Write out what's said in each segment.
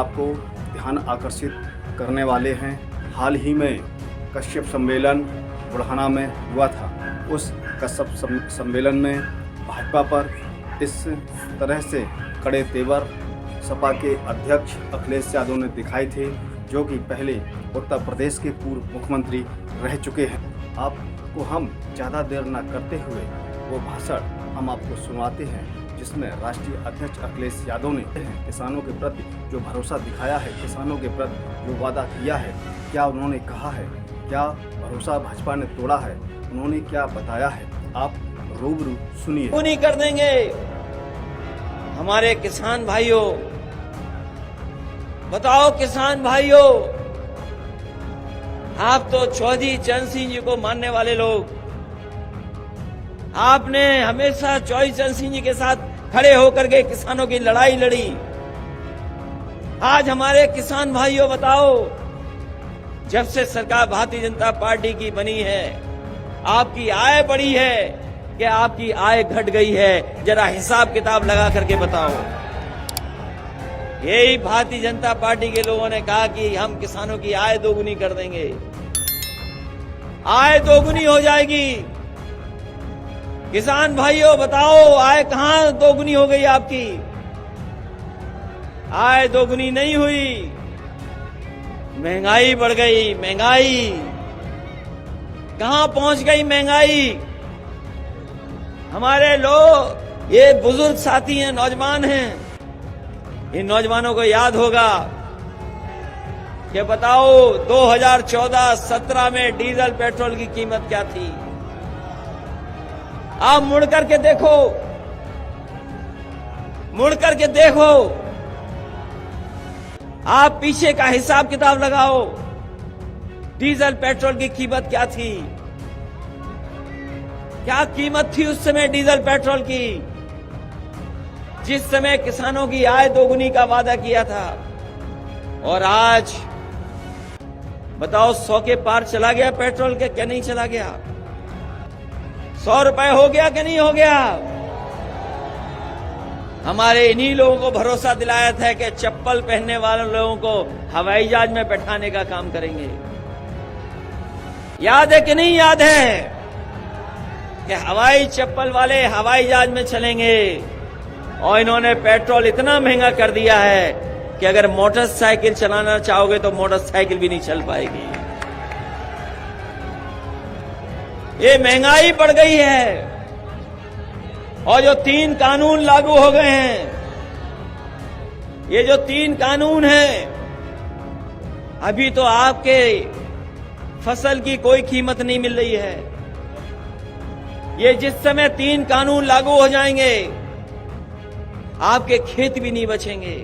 आपको ध्यान आकर्षित करने वाले हैं। हाल ही में कश्यप सम्मेलन बुढ़ाना में हुआ था। उस कश्यप सम्मेलन में भाजपा पर इस तरह से कड़े तेवर सपा के अध्यक्ष अखिलेश यादव ने दिखाए थे, जो कि पहले उत्तर प्रदेश के पूर्व मुख्यमंत्री रह चुके हैं। आपको हम ज़्यादा देर न करते हुए वो भाषण हम आपको सुनवाते हैं, जिसमें राष्ट्रीय अध्यक्ष अखिलेश यादव ने किसानों के प्रति जो भरोसा दिखाया है, किसानों के प्रति जो वादा किया है, क्या उन्होंने कहा है, क्या भरोसा भाजपा ने तोड़ा है, उन्होंने क्या बताया है, आप रूबरू सुनिए। नहीं कर देंगे हमारे किसान भाइयों। बताओ किसान भाइयों, आप तो चौधरी चरण सिंह जी को मानने वाले लोग, आपने हमेशा चौधरी चरण सिंह जी के साथ खड़े होकर के किसानों की लड़ाई लड़ी। आज हमारे किसान भाइयों बताओ, जब से सरकार भारतीय जनता पार्टी की बनी है, आपकी आय बढ़ी है कि आपकी आय घट गई है? जरा हिसाब किताब लगा करके बताओ। यही भारतीय जनता पार्टी के लोगों ने कहा कि हम किसानों की आय दोगुनी कर देंगे। आय दोगुनी हो जाएगी। किसान भाइयों बताओ, आय कहां दोगुनी हो गई आपकी? आय दोगुनी नहीं हुई, महंगाई बढ़ गई। महंगाई कहां पहुंच गई? महंगाई हमारे लोग, ये बुजुर्ग साथी हैं, नौजवान हैं, इन नौजवानों को याद होगा कि बताओ 2014-17 में डीजल पेट्रोल की कीमत क्या थी। आप मुड़ करके देखो, मुड़ करके देखो, आप पीछे का हिसाब किताब लगाओ। डीजल पेट्रोल की कीमत क्या थी? क्या कीमत थी उस समय डीजल पेट्रोल की, जिस समय किसानों की आय दोगुनी का वादा किया था? और आज बताओ 100 के पार चला गया पेट्रोल के, क्या नहीं चला गया? 100 रुपए हो गया कि नहीं हो गया? हमारे इन्हीं लोगों को भरोसा दिलाया था कि चप्पल पहनने वाले लोगों को हवाई जहाज में बैठाने का काम करेंगे। याद है कि नहीं याद है कि हवाई चप्पल वाले हवाई जहाज में चलेंगे? और इन्होंने पेट्रोल इतना महंगा कर दिया है कि अगर मोटरसाइकिल चलाना चाहोगे तो मोटरसाइकिल भी नहीं चल पाएगी। ये महंगाई बढ़ गई है। और जो 3 कानून लागू हो गए हैं, ये जो 3 कानून हैं, अभी तो आपके फसल की कोई कीमत नहीं मिल रही है। ये जिस समय 3 कानून लागू हो जाएंगे, आपके खेत भी नहीं बचेंगे।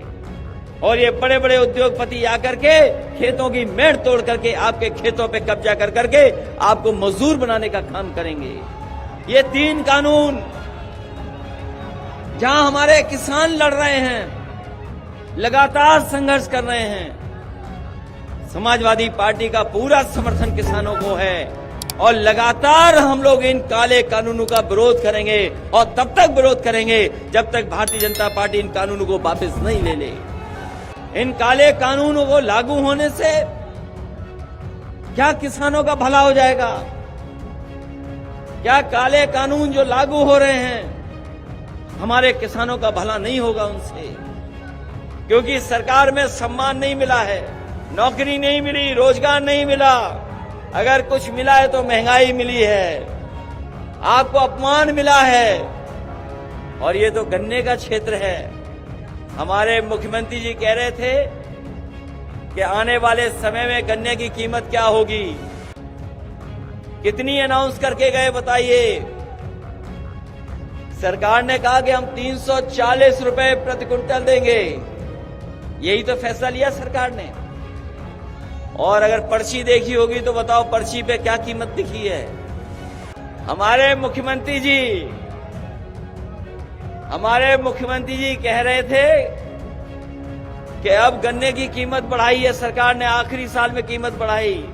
और ये बड़े बड़े उद्योगपति आकर के खेतों की मेड़ तोड़ करके आपके खेतों पे कब्जा कर करके आपको मजदूर बनाने का काम करेंगे। ये 3 कानून जहां हमारे किसान लड़ रहे हैं, लगातार संघर्ष कर रहे हैं, समाजवादी पार्टी का पूरा समर्थन किसानों को है। और लगातार हम लोग इन काले कानूनों का विरोध करेंगे, और तब तक विरोध करेंगे जब तक भारतीय जनता पार्टी इन कानूनों को वापस नहीं ले ले। इन काले कानूनों को लागू होने से क्या किसानों का भला हो जाएगा? क्या काले कानून जो लागू हो रहे हैं, हमारे किसानों का भला नहीं होगा उनसे? क्योंकि सरकार में सम्मान नहीं मिला है, नौकरी नहीं मिली, रोजगार नहीं मिला। अगर कुछ मिला है तो महंगाई मिली है, आपको अपमान मिला है। और ये तो गन्ने का क्षेत्र है। हमारे मुख्यमंत्री जी कह रहे थे कि आने वाले समय में गन्ने की कीमत क्या होगी, कितनी अनाउंस करके गए बताइए? सरकार ने कहा कि हम 340 रुपए प्रति क्विंटल देंगे। यही तो फैसला लिया सरकार ने। और अगर पर्ची देखी होगी तो बताओ पर्ची पे क्या कीमत दिखी है? हमारे मुख्यमंत्री जी कह रहे थे कि अब गन्ने की कीमत बढ़ाई है सरकार ने, आखिरी साल में कीमत बढ़ाई,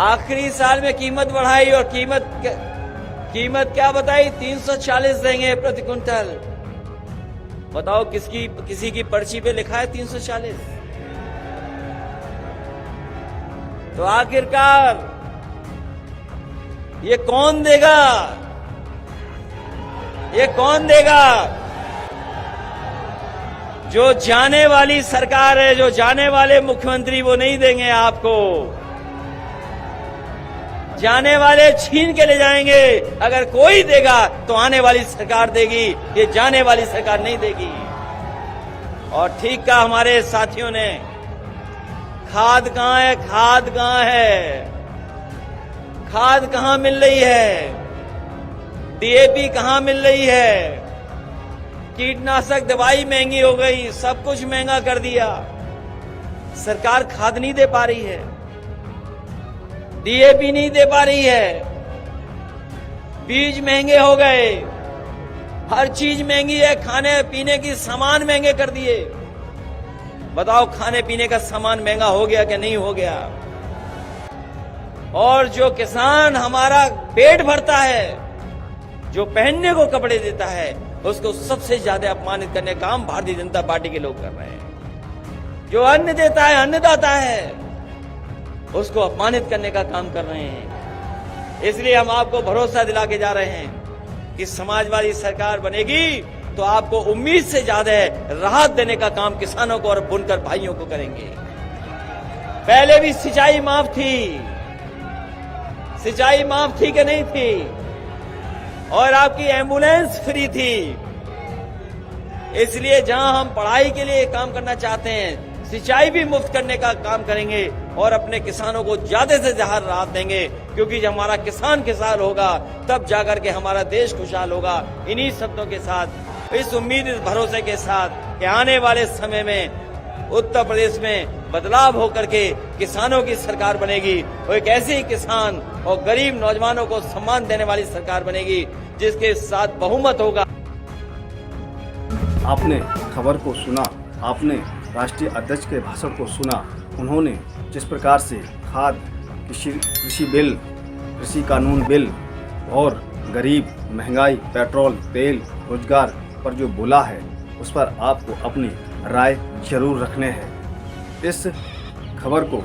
आखिरी साल में कीमत बढ़ाई। और कीमत क्या बताई? 340 देंगे प्रति क्विंटल। बताओ किसी की पर्ची पे लिखा है 340? तो आखिरकार ये कौन देगा? ये कौन देगा? जो जाने वाली सरकार है, जो जाने वाले मुख्यमंत्री, वो नहीं देंगे आपको। जाने वाले छीन के ले जाएंगे। अगर कोई देगा तो आने वाली सरकार देगी, ये जाने वाली सरकार नहीं देगी। और ठीक कहा हमारे साथियों ने, खाद कहां है? खाद कहां है? खाद कहां मिल रही है? डीएपी कहां मिल रही है? कीटनाशक दवाई महंगी हो गई, सब कुछ महंगा कर दिया। सरकार खाद नहीं दे पा रही है, डीएपी नहीं दे पा रही है, बीज महंगे हो गए, हर चीज महंगी है, खाने पीने की सामान महंगे कर दिए। बताओ खाने पीने का सामान महंगा हो गया कि नहीं हो गया? और जो किसान हमारा पेट भरता है, जो पहनने को कपड़े देता है, उसको सबसे ज्यादा अपमानित करने का काम भारतीय जनता पार्टी के लोग कर रहे हैं। जो अन्न देता है, अन्नदाता है, उसको अपमानित करने का काम कर रहे हैं। इसलिए हम आपको भरोसा दिला के जा रहे हैं कि समाजवादी सरकार बनेगी तो आपको उम्मीद से ज्यादा राहत देने का काम किसानों को और बुनकर भाइयों को करेंगे। पहले भी सिंचाई माफ थी, सिंचाई माफ थी कि नहीं थी? और आपकी एम्बुलेंस फ्री थी। इसलिए जहां हम पढ़ाई के लिए काम करना चाहते हैं, सिंचाई भी मुफ्त करने का काम करेंगे और अपने किसानों को ज्यादा से ज्यादा राहत देंगे। क्योंकि जब हमारा किसान खुशहाल होगा तब जाकर के हमारा देश खुशहाल होगा। इन्हीं शब्दों के साथ, इस उम्मीद, इस भरोसे के साथ कि आने वाले समय में उत्तर प्रदेश में बदलाव होकर के किसानों की सरकार बनेगी और एक ऐसी किसान और गरीब नौजवानों को सम्मान देने वाली सरकार बनेगी जिसके साथ बहुमत होगा। आपने खबर को सुना, आपने राष्ट्रीय अध्यक्ष के भाषण को सुना। उन्होंने जिस प्रकार से खाद, कृषि बिल, कृषि कानून बिल और गरीब, महंगाई, पेट्रोल, तेल, रोजगार पर जो बोला है, उस पर आपको अपनी राय जरूर रखने हैं। इस खबर को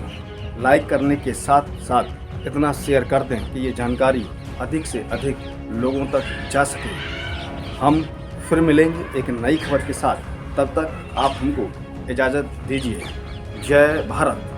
लाइक करने के साथ साथ इतना शेयर कर दें कि ये जानकारी अधिक से अधिक लोगों तक जा सके। हम फिर मिलेंगे एक नई खबर के साथ। तब तक आप हमको इजाज़त दीजिए। जय भारत।